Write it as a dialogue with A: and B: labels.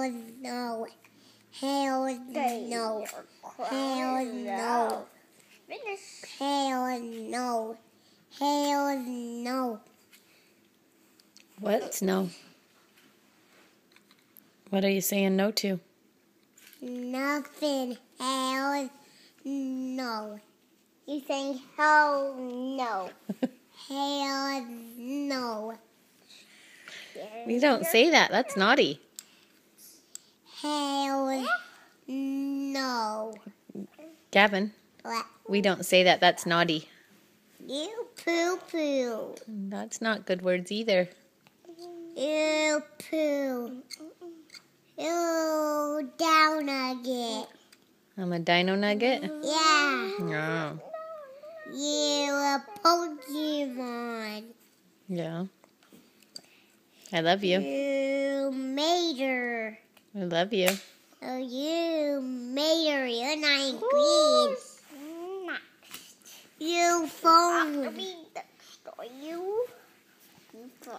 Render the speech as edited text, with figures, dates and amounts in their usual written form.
A: Hell no. Hell no. Hell no.
B: Finish.
A: Hell no. Hell no.
C: What's no? What are you saying no to?
A: Nothing. Hell no. You saying hell no. Hell no.
C: We don't say that. That's naughty.
A: Hell no.
C: Gavin,
A: What?
C: we don't say that. That's naughty.
A: You poo poo.
C: That's not good words either.
A: You poo. You down again.
C: I'm a dino nugget?
A: Yeah.
C: Oh,
A: You a Pokemon.
C: yeah. I love you.
A: You mater.
C: I love you.
A: Oh, you mater. You're not green. You phone.
B: You phone.